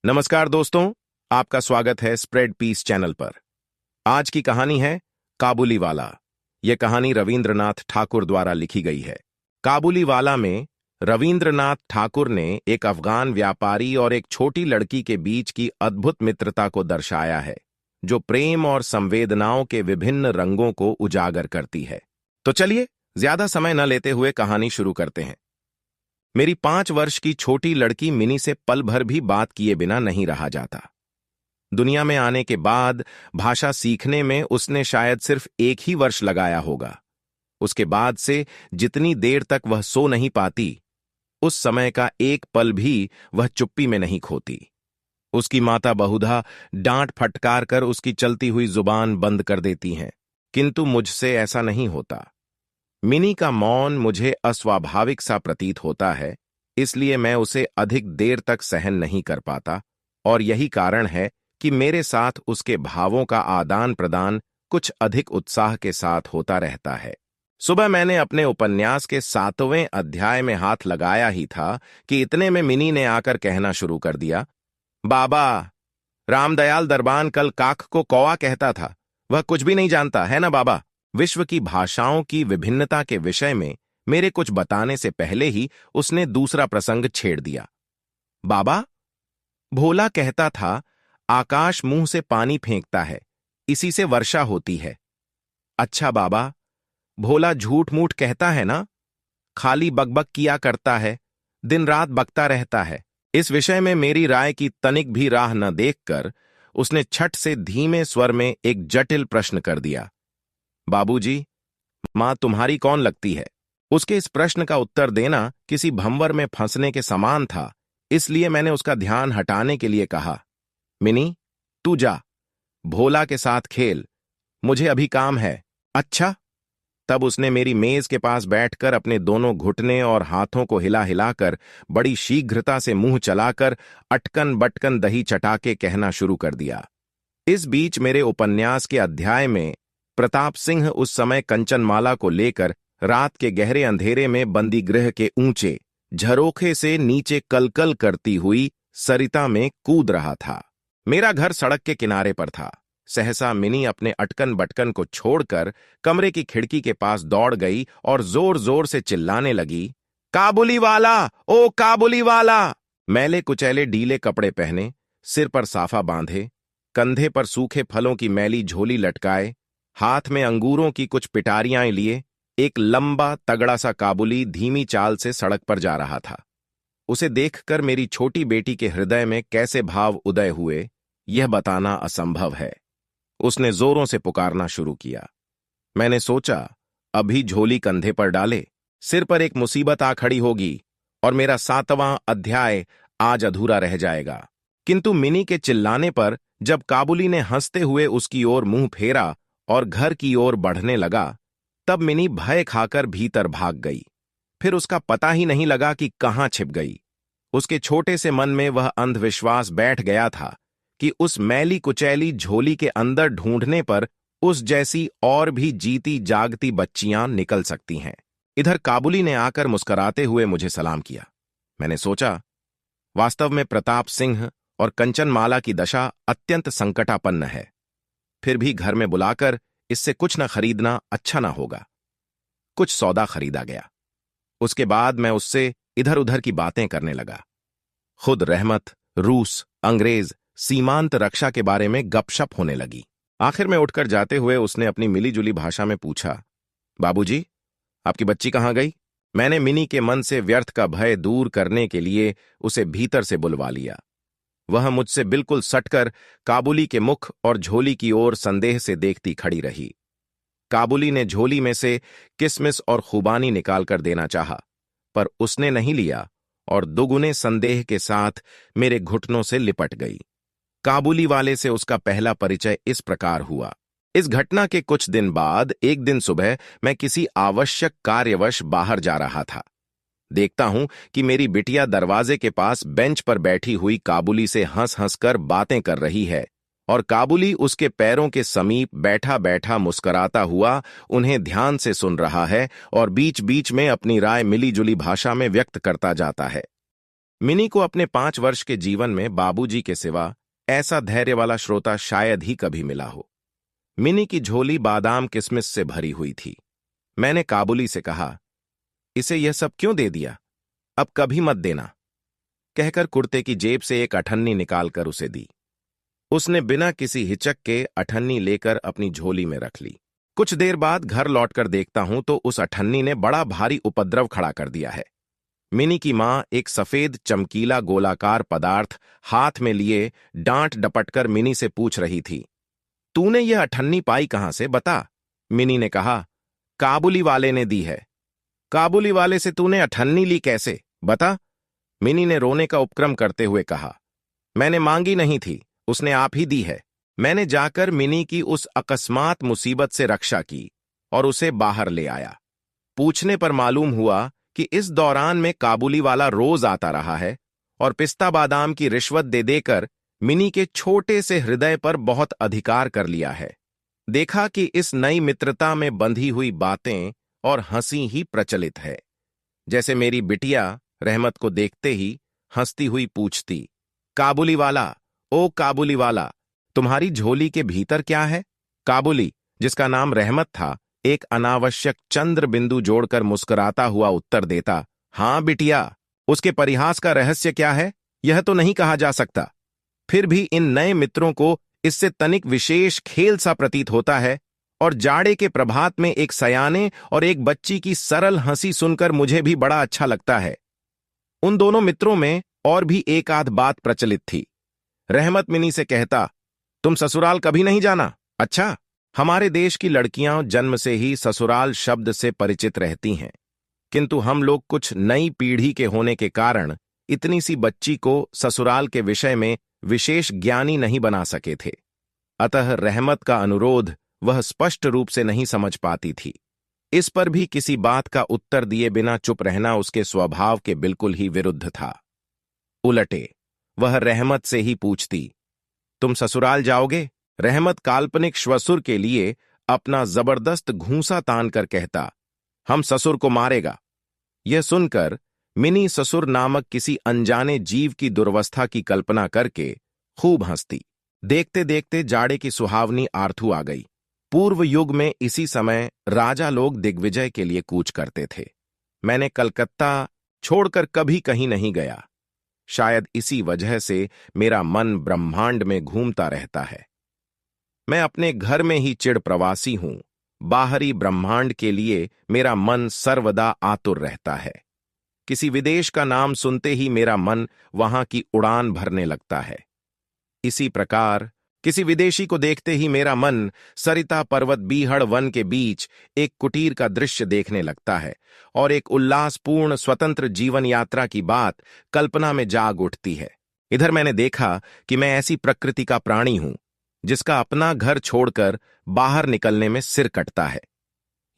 नमस्कार दोस्तों, आपका स्वागत है स्प्रेड पीस चैनल पर। आज की कहानी है काबुली वाला। यह कहानी रविंद्रनाथ ठाकुर द्वारा लिखी गई है। काबुली वाला में रविंद्रनाथ ठाकुर ने एक अफगान व्यापारी और एक छोटी लड़की के बीच की अद्भुत मित्रता को दर्शाया है, जो प्रेम और संवेदनाओं के विभिन्न रंगों को उजागर करती है। तो चलिए ज्यादा समय न लेते हुए कहानी शुरू करते हैं। मेरी 5 वर्ष की छोटी लड़की मिनी से पल भर भी बात किए बिना नहीं रहा जाता। दुनिया में आने के बाद भाषा सीखने में उसने शायद सिर्फ 1 ही वर्ष लगाया होगा। उसके बाद से जितनी देर तक वह सो नहीं पाती, उस समय का एक पल भी वह चुप्पी में नहीं खोती। उसकी माता बहुधा डांट फटकार कर उसकी चलती हुई जुबान बंद कर देती हैं, किंतु मुझसे ऐसा नहीं होता। मिनी का मौन मुझे अस्वाभाविक सा प्रतीत होता है, इसलिए मैं उसे अधिक देर तक सहन नहीं कर पाता, और यही कारण है कि मेरे साथ उसके भावों का आदान प्रदान कुछ अधिक उत्साह के साथ होता रहता है। सुबह मैंने अपने उपन्यास के 7वें अध्याय में हाथ लगाया ही था कि इतने में मिनी ने आकर कहना शुरू कर दिया, बाबा, रामदयाल दरबान कल काक को कौवा कहता था। वह कुछ भी नहीं जानता है ना बाबा। विश्व की भाषाओं की विभिन्नता के विषय में मेरे कुछ बताने से पहले ही उसने दूसरा प्रसंग छेड़ दिया। बाबा, भोला कहता था, आकाश मुंह से पानी फेंकता है, इसी से वर्षा होती है। अच्छा बाबा, भोला झूठ मूठ कहता है ना, खाली बकबक किया करता है, दिन रात बकता रहता है। इस विषय में मेरी राय की तनिक भी राह न देखकर उसने छठ से धीमे स्वर में एक जटिल प्रश्न कर दिया, बाबूजी, मां तुम्हारी कौन लगती है? उसके इस प्रश्न का उत्तर देना किसी भंवर में फंसने के समान था, इसलिए मैंने उसका ध्यान हटाने के लिए कहा, मिनी, तू जा, भोला के साथ खेल, मुझे अभी काम है। अच्छा। तब उसने मेरी मेज के पास बैठकर अपने दोनों घुटने और हाथों को हिला हिलाकर बड़ी शीघ्रता से मुंह चलाकर अटकन बटकन दही चटाके कहना शुरू कर दिया। इस बीच मेरे उपन्यास के अध्याय में प्रताप सिंह उस समय कंचनमाला को लेकर रात के गहरे अंधेरे में बंदी गृह के ऊंचे झरोखे से नीचे कलकल करती हुई सरिता में कूद रहा था। मेरा घर सड़क के किनारे पर था। सहसा मिनी अपने अटकन बटकन को छोड़कर कमरे की खिड़की के पास दौड़ गई और जोर जोर से चिल्लाने लगी, काबुली वाला, ओ काबुली वाला। मैले कुचैले डीले कपड़े पहने, सिर पर साफा बांधे, कंधे पर सूखे फलों की मैली झोली लटकाए, हाथ में अंगूरों की कुछ पिटारियां लिए एक लंबा तगड़ा सा काबुली धीमी चाल से सड़क पर जा रहा था। उसे देखकर मेरी छोटी बेटी के हृदय में कैसे भाव उदय हुए, यह बताना असंभव है। उसने जोरों से पुकारना शुरू किया। मैंने सोचा, अभी झोली कंधे पर डाले, सिर पर एक मुसीबत आ खड़ी होगी और मेरा 7वां अध्याय आज अधूरा रह जाएगा। किंतु मिनी के चिल्लाने पर जब काबुली ने हंसते हुए उसकी ओर मुंह फेरा और घर की ओर बढ़ने लगा, तब मिनी भय खाकर भीतर भाग गई। फिर उसका पता ही नहीं लगा कि कहां छिप गई। उसके छोटे से मन में वह अंधविश्वास बैठ गया था कि उस मैली कुचैली झोली के अंदर ढूंढने पर उस जैसी और भी जीती जागती बच्चियां निकल सकती हैं। इधर काबुली ने आकर मुस्कुराते हुए मुझे सलाम किया। मैंने सोचा, वास्तव में प्रताप सिंह और कंचनमाला की दशा अत्यंत संकटापन्न है। फिर भी घर में बुलाकर इससे कुछ न खरीदना अच्छा ना होगा। कुछ सौदा खरीदा गया। उसके बाद मैं उससे इधर उधर की बातें करने लगा। खुद रहमत, रूस, अंग्रेज, सीमांत रक्षा के बारे में गपशप होने लगी। आखिर में उठकर जाते हुए उसने अपनी मिलीजुली भाषा में पूछा, बाबूजी, आपकी बच्ची कहाँ गई? मैंने मिनी के मन से व्यर्थ का भय दूर करने के लिए उसे भीतर से बुलवा लिया। वह मुझसे बिल्कुल सटकर काबुली के मुख और झोली की ओर संदेह से देखती खड़ी रही। काबुली ने झोली में से किसमिस और खुबानी निकालकर देना चाहा, पर उसने नहीं लिया और दुगुने संदेह के साथ मेरे घुटनों से लिपट गई। काबुली वाले से उसका पहला परिचय इस प्रकार हुआ। इस घटना के कुछ दिन बाद एक दिन सुबह मैं किसी आवश्यक कार्यवश बाहर जा रहा था। देखता हूं कि मेरी बिटिया दरवाजे के पास बेंच पर बैठी हुई काबुली से हंस हंस कर बातें कर रही है और काबुली उसके पैरों के समीप बैठा बैठा मुस्कुराता हुआ उन्हें ध्यान से सुन रहा है और बीच बीच में अपनी राय मिलीजुली भाषा में व्यक्त करता जाता है। मिनी को अपने 5 वर्ष के जीवन में बाबूजी के सिवा ऐसा धैर्य वाला श्रोता शायद ही कभी मिला हो। मिनी की झोली बादाम किशमिश से भरी हुई थी। मैंने काबुली से कहा, इसे यह सब क्यों दे दिया? अब कभी मत देना, कहकर कुर्ते की जेब से एक अठन्नी निकालकर उसे दी। उसने बिना किसी हिचक के अठन्नी लेकर अपनी झोली में रख ली। कुछ देर बाद घर लौटकर देखता हूं तो उस अठन्नी ने बड़ा भारी उपद्रव खड़ा कर दिया है। मिनी की मां एक सफेद चमकीला गोलाकार पदार्थ हाथ में लिए डांट डपटकर मिनी से पूछ रही थी, तूने यह अठन्नी पाई कहां से, बता। मिनी ने कहा, काबुली वाले ने दी है। काबुली वाले से तूने अठन्नी ली कैसे, बता। मिनी ने रोने का उपक्रम करते हुए कहा, मैंने मांगी नहीं थी, उसने आप ही दी है। मैंने जाकर मिनी की उस अकस्मात मुसीबत से रक्षा की और उसे बाहर ले आया। पूछने पर मालूम हुआ कि इस दौरान में काबुली वाला रोज आता रहा है और पिस्ता बादाम की रिश्वत दे देकर मिनी के छोटे से हृदय पर बहुत अधिकार कर लिया है। देखा कि इस नई मित्रता में बंधी हुई बातें और हंसी ही प्रचलित है। जैसे मेरी बिटिया रहमत को देखते ही हंसती हुई पूछती, काबुली वाला, ओ काबुली वाला, तुम्हारी झोली के भीतर क्या है? काबुली, जिसका नाम रहमत था, एक अनावश्यक चंद्र बिंदु जोड़कर मुस्कुराता हुआ उत्तर देता, हां बिटिया। उसके परिहास का रहस्य क्या है, यह तो नहीं कहा जा सकता। फिर भी इन नए मित्रों को इससे तनिक विशेष खेल सा प्रतीत होता है और जाड़े के प्रभात में एक सयाने और एक बच्ची की सरल हंसी सुनकर मुझे भी बड़ा अच्छा लगता है। उन दोनों मित्रों में और भी एक आध बात प्रचलित थी। रहमत मिनी से कहता, तुम ससुराल कभी नहीं जाना? अच्छा, हमारे देश की लड़कियां जन्म से ही ससुराल शब्द से परिचित रहती हैं, किंतु हम लोग कुछ नई पीढ़ी के होने के कारण इतनी सी बच्ची को ससुराल के विषय में विशेष ज्ञानी नहीं बना सके थे। अतः रहमत का अनुरोध वह स्पष्ट रूप से नहीं समझ पाती थी। इस पर भी किसी बात का उत्तर दिए बिना चुप रहना उसके स्वभाव के बिल्कुल ही विरुद्ध था। उलटे वह रहमत से ही पूछती, तुम ससुराल जाओगे? रहमत काल्पनिक श्वसुर के लिए अपना जबरदस्त घूंसा तान कर कहता, हम ससुर को मारेगा। यह सुनकर मिनी ससुर नामक किसी अनजाने जीव की दुर्वस्था की कल्पना करके खूब हंसती। देखते देखते जाड़े की सुहावनी आर्थू आ गई। पूर्व युग में इसी समय राजा लोग दिग्विजय के लिए कूच करते थे। मैंने कलकत्ता छोड़कर कभी कहीं नहीं गया। शायद इसी वजह से मेरा मन ब्रह्मांड में घूमता रहता है। मैं अपने घर में ही चिड़ प्रवासी हूं। बाहरी ब्रह्मांड के लिए मेरा मन सर्वदा आतुर रहता है। किसी विदेश का नाम सुनते ही मेरा मन वहां की उड़ान भरने लगता है। इसी प्रकार किसी विदेशी को देखते ही मेरा मन सरिता पर्वत बीहड़ वन के बीच एक कुटीर का दृश्य देखने लगता है और एक उल्लासपूर्ण स्वतंत्र जीवन यात्रा की बात कल्पना में जाग उठती है। इधर मैंने देखा कि मैं ऐसी प्रकृति का प्राणी हूं जिसका अपना घर छोड़कर बाहर निकलने में सिर कटता है।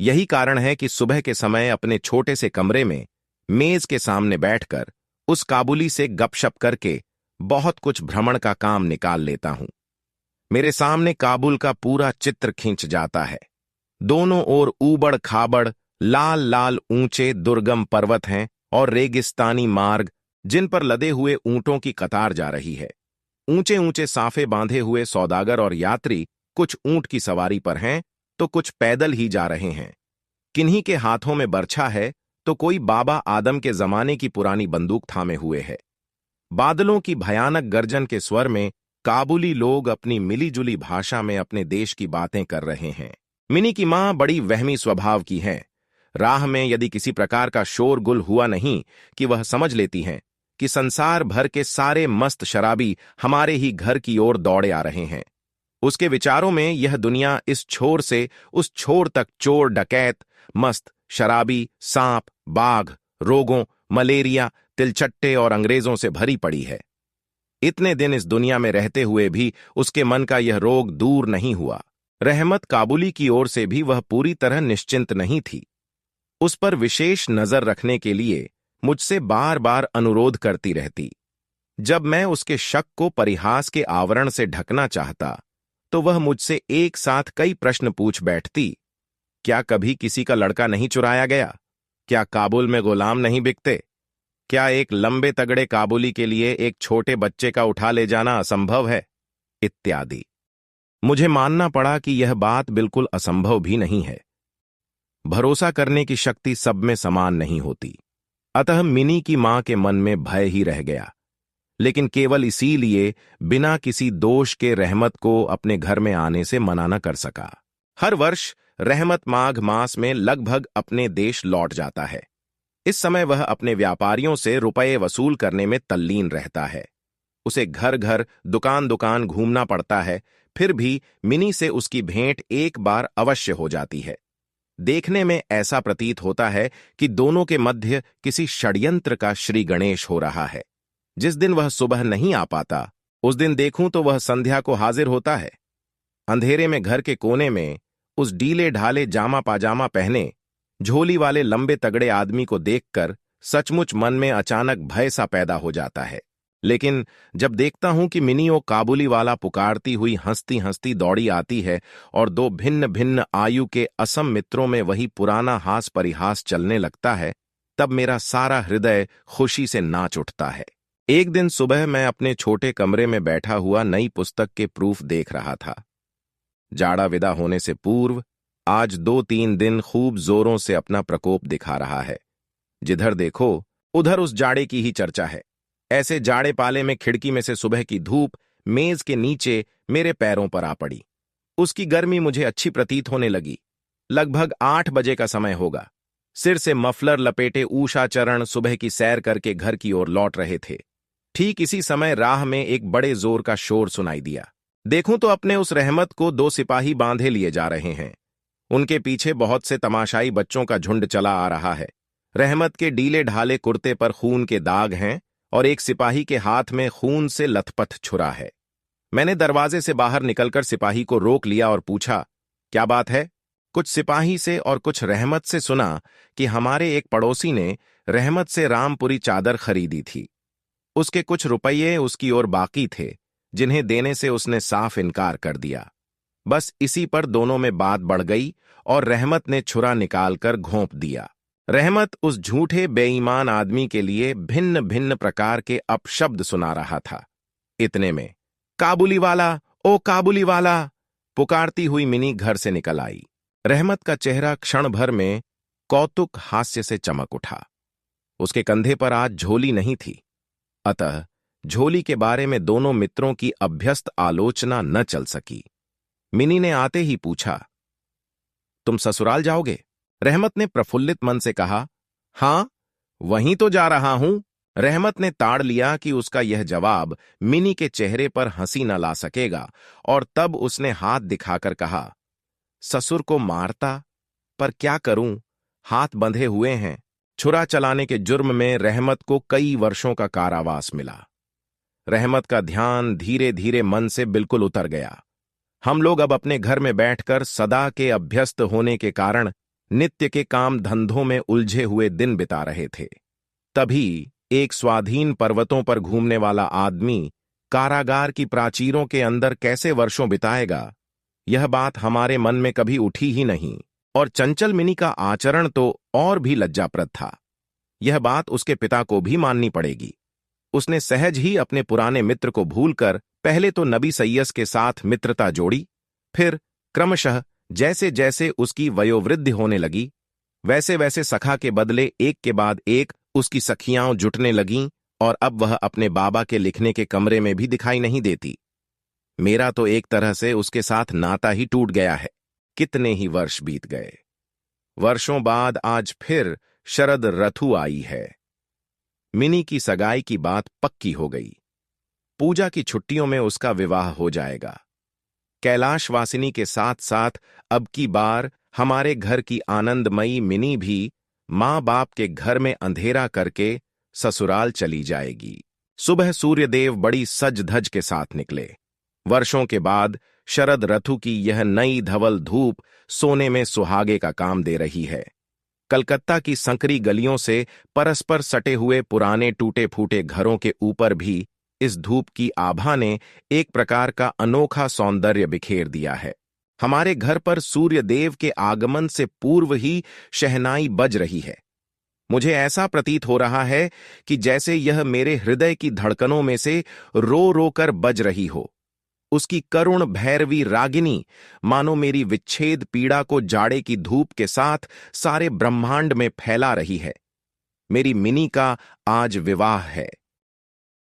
यही कारण है कि सुबह के समय अपने छोटे से कमरे में मेज के सामने बैठकर उस काबुली से गपशप करके बहुत कुछ भ्रमण का काम निकाल लेता हूं। मेरे सामने काबुल का पूरा चित्र खींच जाता है। दोनों ओर ऊबड़ खाबड़ लाल लाल ऊंचे दुर्गम पर्वत हैं और रेगिस्तानी मार्ग जिन पर लदे हुए ऊंटों की कतार जा रही है। ऊंचे ऊंचे साफे बांधे हुए सौदागर और यात्री कुछ ऊंट की सवारी पर हैं तो कुछ पैदल ही जा रहे हैं। किन्हीं के हाथों में बर्छा है तो कोई बाबा आदम के जमाने की पुरानी बंदूक थामे हुए है। बादलों की भयानक गर्जन के स्वर में काबुली लोग अपनी मिलीजुली भाषा में अपने देश की बातें कर रहे हैं। मिनी की मां बड़ी वहमी स्वभाव की है। राह में यदि किसी प्रकार का शोरगुल हुआ नहीं कि वह समझ लेती हैं कि संसार भर के सारे मस्त शराबी हमारे ही घर की ओर दौड़े आ रहे हैं। उसके विचारों में यह दुनिया इस छोर से उस छोर तक चोर डकैत मस्त शराबी सांप बाघ रोगों मलेरिया तिलचट्टे और अंग्रेजों से भरी पड़ी है। इतने दिन इस दुनिया में रहते हुए भी उसके मन का यह रोग दूर नहीं हुआ। रहमत काबुली की ओर से भी वह पूरी तरह निश्चिंत नहीं थी। उस पर विशेष नजर रखने के लिए मुझसे बार बार अनुरोध करती रहती। जब मैं उसके शक को परिहास के आवरण से ढकना चाहता तो वह मुझसे एक साथ कई प्रश्न पूछ बैठती। क्या कभी किसी का लड़का नहीं चुराया गया? क्या काबुल में गुलाम नहीं बिकते? क्या एक लंबे तगड़े काबुली के लिए एक छोटे बच्चे का उठा ले जाना असंभव है, इत्यादि। मुझे मानना पड़ा कि यह बात बिल्कुल असंभव भी नहीं है। भरोसा करने की शक्ति सब में समान नहीं होती। अतः मिनी की मां के मन में भय ही रह गया, लेकिन केवल इसीलिए बिना किसी दोष के रहमत को अपने घर में आने से मना न कर सका। हर वर्ष रहमत माघ मास में लगभग अपने देश लौट जाता है। इस समय वह अपने व्यापारियों से रुपए वसूल करने में तल्लीन रहता है। उसे घर घर दुकान दुकान घूमना पड़ता है, फिर भी मिनी से उसकी भेंट एक बार अवश्य हो जाती है। देखने में ऐसा प्रतीत होता है कि दोनों के मध्य किसी षड्यंत्र का श्री गणेश हो रहा है। जिस दिन वह सुबह नहीं आ पाता, उस दिन देखूं तो वह संध्या को हाजिर होता है। अंधेरे में घर के कोने में उस डीले ढाले जामा पाजामा पहने झोली वाले लंबे तगड़े आदमी को देखकर सचमुच मन में अचानक भय सा पैदा हो जाता है। लेकिन जब देखता हूं कि मिनी ओ काबुली वाला पुकारती हुई हंसती हंसती दौड़ी आती है और दो भिन्न भिन्न आयु के असम मित्रों में वही पुराना हास परिहास चलने लगता है, तब मेरा सारा हृदय खुशी से नाच उठता है। एक दिन सुबह मैं अपने छोटे कमरे में बैठा हुआ नई पुस्तक के प्रूफ देख रहा था। जाड़ा विदा होने से पूर्व आज 2-3 दिन खूब जोरों से अपना प्रकोप दिखा रहा है। जिधर देखो उधर उस जाड़े की ही चर्चा है। ऐसे जाड़े पाले में खिड़की में से सुबह की धूप मेज के नीचे मेरे पैरों पर आ पड़ी। उसकी गर्मी मुझे अच्छी प्रतीत होने लगी। लगभग 8 बजे का समय होगा। सिर से मफलर लपेटे ऊषाचरण सुबह की सैर करके घर की ओर लौट रहे थे। ठीक इसी समय राह में एक बड़े जोर का शोर सुनाई दिया। देखूं तो अपने उस रहमत को 2 सिपाही बांधे लिए जा रहे हैं। उनके पीछे बहुत से तमाशाई बच्चों का झुंड चला आ रहा है। रहमत के डीले ढाले कुर्ते पर खून के दाग हैं और एक सिपाही के हाथ में खून से लथपथ छुरा है। मैंने दरवाजे से बाहर निकलकर सिपाही को रोक लिया और पूछा, क्या बात है? कुछ सिपाही से और कुछ रहमत से सुना कि हमारे एक पड़ोसी ने रहमत से रामपुरी चादर खरीदी थी। उसके कुछ रुपये उसकी ओर बाकी थे, जिन्हें देने से उसने साफ इनकार कर दिया। बस इसी पर दोनों में बात बढ़ गई और रहमत ने छुरा निकालकर घोंप दिया। रहमत उस झूठे बेईमान आदमी के लिए भिन्न भिन्न प्रकार के अपशब्द सुना रहा था। इतने में काबुली वाला, ओ काबुली वाला, पुकारती हुई मिनी घर से निकल आई। रहमत का चेहरा क्षण भर में कौतुक हास्य से चमक उठा। उसके कंधे पर आज झोली नहीं थी, अतः झोली के बारे में दोनों मित्रों की अभ्यस्त आलोचना न चल सकी। मिनी ने आते ही पूछा, तुम ससुराल जाओगे? रहमत ने प्रफुल्लित मन से कहा, हां, वहीं तो जा रहा हूं। रहमत ने ताड़ लिया कि उसका यह जवाब मिनी के चेहरे पर हंसी न ला सकेगा और तब उसने हाथ दिखाकर कहा, ससुर को मारता, पर क्या करूं, हाथ बंधे हुए हैं। छुरा चलाने के जुर्म में रहमत को कई वर्षों का कारावास मिला। रहमत का ध्यान धीरे धीरे मन से बिल्कुल उतर गया। हम लोग अब अपने घर में बैठकर सदा के अभ्यस्त होने के कारण नित्य के काम धंधों में उलझे हुए दिन बिता रहे थे। तभी एक स्वाधीन पर्वतों पर घूमने वाला आदमी कारागार की प्राचीरों के अंदर कैसे वर्षों बिताएगा, यह बात हमारे मन में कभी उठी ही नहीं। और चंचल मिनी का आचरण तो और भी लज्जाप्रद था। यह बात उसके पिता को भी माननी पड़ेगी। उसने सहज ही अपने पुराने मित्र को भूलकर पहले तो नबी सैयस के साथ मित्रता जोड़ी, फिर क्रमशः जैसे जैसे उसकी वयोवृद्धि होने लगी, वैसे वैसे सखा के बदले एक के बाद एक उसकी सखियां जुटने लगीं और अब वह अपने बाबा के लिखने के कमरे में भी दिखाई नहीं देती। मेरा तो एक तरह से उसके साथ नाता ही टूट गया है। कितने ही वर्ष बीत गए। वर्षों बाद आज फिर शरद ऋतु आई है। मिनी की सगाई की बात पक्की हो गई। पूजा की छुट्टियों में उसका विवाह हो जाएगा। कैलाशवासिनी के साथ साथ अब की बार हमारे घर की आनंदमयी मिनी भी मां बाप के घर में अंधेरा करके ससुराल चली जाएगी। सुबह सूर्यदेव बड़ी सज धज के साथ निकले। वर्षों के बाद शरद ऋतु की यह नई धवल धूप सोने में सुहागे का काम दे रही है। कलकत्ता की संकरी गलियों से परस्पर सटे हुए पुराने टूटे फूटे घरों के ऊपर भी इस धूप की आभा ने एक प्रकार का अनोखा सौंदर्य बिखेर दिया है। हमारे घर पर सूर्यदेव के आगमन से पूर्व ही शहनाई बज रही है। मुझे ऐसा प्रतीत हो रहा है कि जैसे यह मेरे हृदय की धड़कनों में से रो रो कर बज रही हो। उसकी करुण भैरवी रागिनी मानो मेरी विच्छेद पीड़ा को जाड़े की धूप के साथ सारे ब्रह्मांड में फैला रही है। मेरी मिनी का आज विवाह है।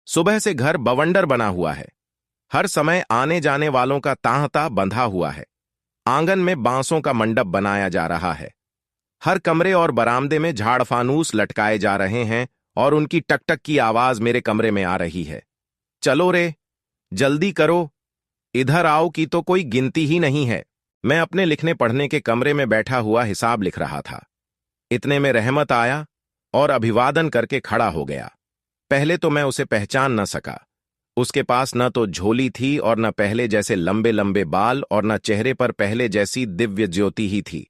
सुबह से घर बवंडर बना हुआ है। हर समय आने जाने वालों का तांता बंधा हुआ है। आंगन में बांसों का मंडप बनाया जा रहा है। हर कमरे और बरामदे में झाड़ फानूस लटकाए जा रहे हैं और उनकी टकटक की आवाज मेरे कमरे में आ रही है। चलो रे, जल्दी करो, इधर आओ की तो कोई गिनती ही नहीं है। मैं अपने लिखने पढ़ने के कमरे में बैठा हुआ हिसाब लिख रहा था। इतने में रहमत आया और अभिवादन करके खड़ा हो गया। पहले तो मैं उसे पहचान न सका। उसके पास न तो झोली थी और न पहले जैसे लंबे लंबे बाल और न चेहरे पर पहले जैसी दिव्य ज्योति ही थी।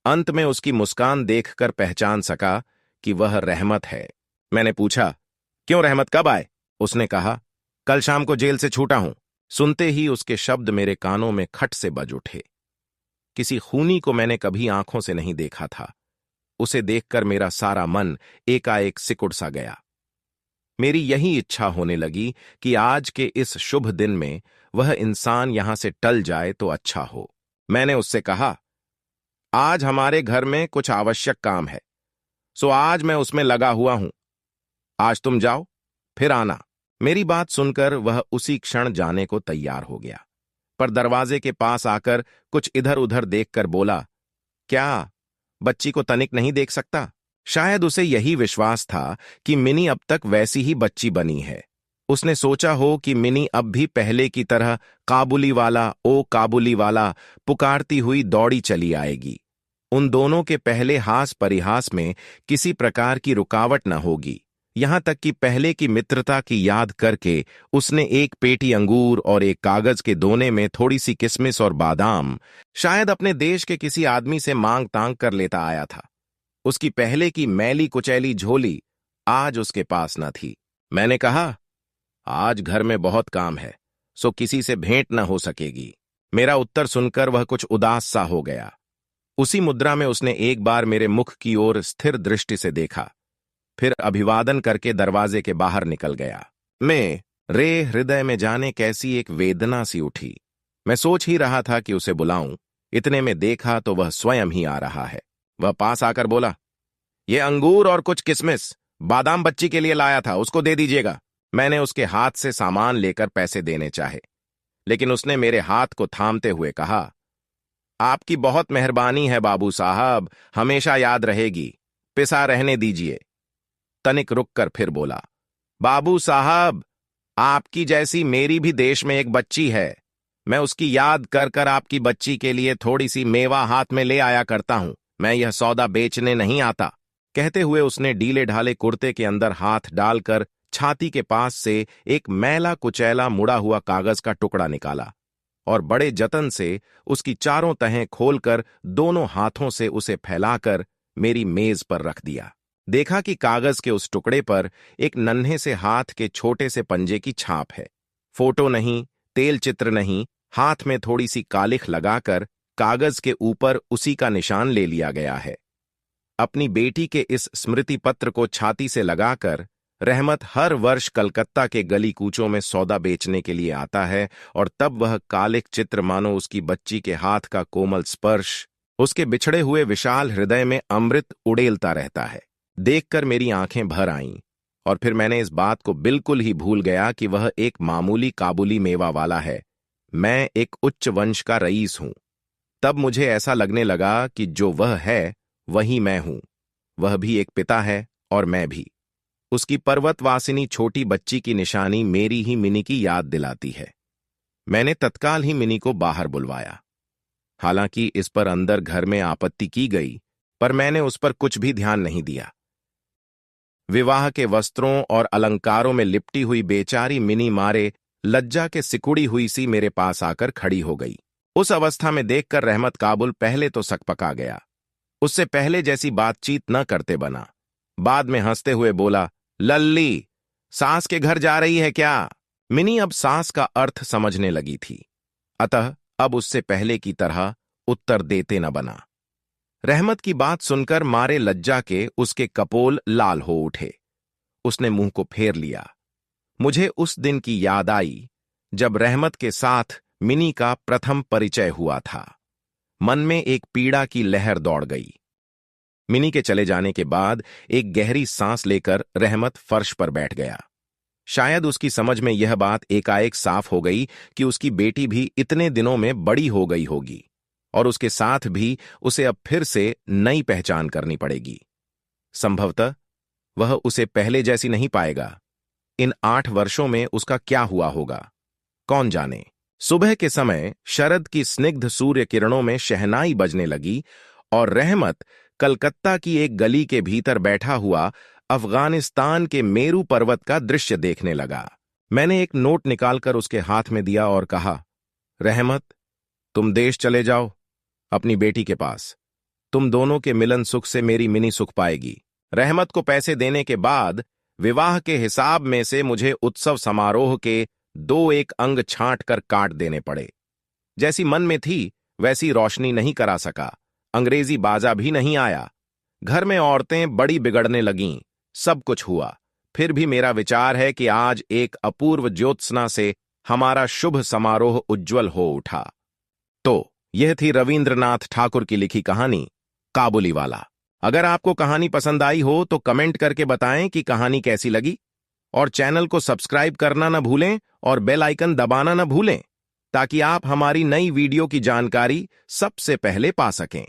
अंत में उसकी मुस्कान देखकर पहचान सका कि वह रहमत है। मैंने पूछा, क्यों रहमत, कब आए? उसने कहा, कल शाम को जेल से छूटा हूं। सुनते ही उसके शब्द मेरे कानों में खट से बज उठे। किसी खूनी को मैंने कभी आंखों से नहीं देखा था। उसे देखकर मेरा सारा मन एकाएक सिकुड़ सा गया। मेरी यही इच्छा होने लगी कि आज के इस शुभ दिन में वह इंसान यहां से टल जाए तो अच्छा हो। मैंने उससे कहा, आज हमारे घर में कुछ आवश्यक काम है, सो आज मैं उसमें लगा हुआ हूं। आज तुम जाओ, फिर आना। मेरी बात सुनकर वह उसी क्षण जाने को तैयार हो गया, पर दरवाजे के पास आकर कुछ इधर उधर देखकर बोला, क्या बच्ची को तनिक नहीं देख सकता? शायद उसे यही विश्वास था कि मिनी अब तक वैसी ही बच्ची बनी है। उसने सोचा हो कि मिनी अब भी पहले की तरह काबुली वाला, ओ काबुली वाला पुकारती हुई दौड़ी चली आएगी। उन दोनों के पहले हास परिहास में किसी प्रकार की रुकावट न होगी। यहां तक कि पहले की मित्रता की याद करके उसने एक पेटी अंगूर और एक कागज के दोने में थोड़ी सी किशमिश और बादाम शायद अपने देश के किसी आदमी से मांग तांग कर लेता आया था। उसकी पहले की मैली कुचैली झोली आज उसके पास न थी। मैंने कहा, आज घर में बहुत काम है, सो किसी से भेंट न हो सकेगी। मेरा उत्तर सुनकर वह कुछ उदास सा हो गया। उसी मुद्रा में उसने एक बार मेरे मुख की ओर स्थिर दृष्टि से देखा, फिर अभिवादन करके दरवाजे के बाहर निकल गया। मेरे हृदय में जाने कैसी एक वेदना सी उठी। मैं सोच ही रहा था कि उसे बुलाऊं, इतने में देखा तो वह स्वयं ही आ रहा है। वह पास आकर बोला, ये अंगूर और कुछ किशमिश बादाम बच्ची के लिए लाया था, उसको दे दीजिएगा। मैंने उसके हाथ से सामान लेकर पैसे देने चाहे, लेकिन उसने मेरे हाथ को थामते हुए कहा, आपकी बहुत मेहरबानी है बाबू साहब, हमेशा याद रहेगी, पिसा रहने दीजिए। तनिक रुककर फिर बोला, बाबू साहब, आपकी जैसी मेरी भी देश में एक बच्ची है। मैं उसकी याद कर कर आपकी बच्ची के लिए थोड़ी सी मेवा हाथ में ले आया करता हूं। मैं यह सौदा बेचने नहीं आता। कहते हुए उसने ढीले ढाले कुर्ते के अंदर हाथ डालकर छाती के पास से एक मैला कुचैला मुड़ा हुआ कागज का टुकड़ा निकाला और बड़े जतन से उसकी चारों तहें खोलकर दोनों हाथों से उसे फैलाकर मेरी मेज पर रख दिया। देखा कि कागज के उस टुकड़े पर एक नन्हे से हाथ के छोटे से पंजे की छाप है। फोटो नहीं, तेल चित्र नहीं, हाथ में थोड़ी सी कालिख लगाकर कागज के ऊपर उसी का निशान ले लिया गया है। अपनी बेटी के इस स्मृति पत्र को छाती से लगाकर रहमत हर वर्ष कलकत्ता के गली कूचों में सौदा बेचने के लिए आता है और तब वह कालिक चित्र मानो उसकी बच्ची के हाथ का कोमल स्पर्श उसके बिछड़े हुए विशाल हृदय में अमृत उड़ेलता रहता है। देखकर मेरी आंखें भर आईं और फिर मैंने इस बात को बिल्कुल ही भूल गया कि वह एक मामूली काबुली मेवा वाला है। मैं एक उच्च वंश का रईस हूं। तब मुझे ऐसा लगने लगा कि जो वह है वही मैं हूं। वह भी एक पिता है और मैं भी। उसकी पर्वतवासिनी छोटी बच्ची की निशानी मेरी ही मिनी की याद दिलाती है। मैंने तत्काल ही मिनी को बाहर बुलवाया। हालांकि इस पर अंदर घर में आपत्ति की गई, पर मैंने उस पर कुछ भी ध्यान नहीं दिया। विवाह के वस्त्रों और अलंकारों में लिपटी हुई बेचारी मिनी मारे लज्जा के सिकुड़ी हुई सी मेरे पास आकर खड़ी हो गई। उस अवस्था में देखकर रहमत काबुल पहले तो सकपका गया। उससे पहले जैसी बातचीत न करते बना। बाद में हंसते हुए बोला, लल्ली, सास के घर जा रही है क्या? मिनी अब सास का अर्थ समझने लगी थी, अतः अब उससे पहले की तरह उत्तर देते न बना। रहमत की बात सुनकर मारे लज्जा के उसके कपोल लाल हो उठे। उसने मुंह को फेर लिया। मुझे उस दिन की याद आई जब रहमत के साथ मिनी का प्रथम परिचय हुआ था। मन में एक पीड़ा की लहर दौड़ गई। मिनी के चले जाने के बाद एक गहरी सांस लेकर रहमत फर्श पर बैठ गया। शायद उसकी समझ में यह बात एकाएक साफ हो गई कि उसकी बेटी भी इतने दिनों में बड़ी हो गई होगी और उसके साथ भी उसे अब फिर से नई पहचान करनी पड़ेगी। संभवतः वह उसे पहले जैसी नहीं पाएगा। इन 8 वर्षों में उसका क्या हुआ होगा, कौन जाने। सुबह के समय शरद की स्निग्ध सूर्य किरणों में शहनाई बजने लगी और रहमत कलकत्ता की एक गली के भीतर बैठा हुआ अफगानिस्तान के मेरू पर्वत का दृश्य देखने लगा। मैंने एक नोट निकालकर उसके हाथ में दिया और कहा, रहमत, तुम देश चले जाओ अपनी बेटी के पास। तुम दोनों के मिलन सुख से मेरी मिनी सुख पाएगी। रहमत को पैसे देने के बाद विवाह के हिसाब में से मुझे उत्सव समारोह के 2-1 अंग छांट कर काट देने पड़े। जैसी मन में थी वैसी रोशनी नहीं करा सका। अंग्रेजी बाजा भी नहीं आया। घर में औरतें बड़ी बिगड़ने लगीं। सब कुछ हुआ, फिर भी मेरा विचार है कि आज एक अपूर्व ज्योत्सना से हमारा शुभ समारोह उज्ज्वल हो उठा। तो यह थी रविंद्रनाथ ठाकुर की लिखी कहानी काबुलीवाला। अगर आपको कहानी पसंद आई हो तो कमेंट करके बताएं कि कहानी कैसी लगी और चैनल को सब्सक्राइब करना न भूलें और बेल आइकन दबाना न भूलें ताकि आप हमारी नई वीडियो की जानकारी सबसे पहले पा सकें।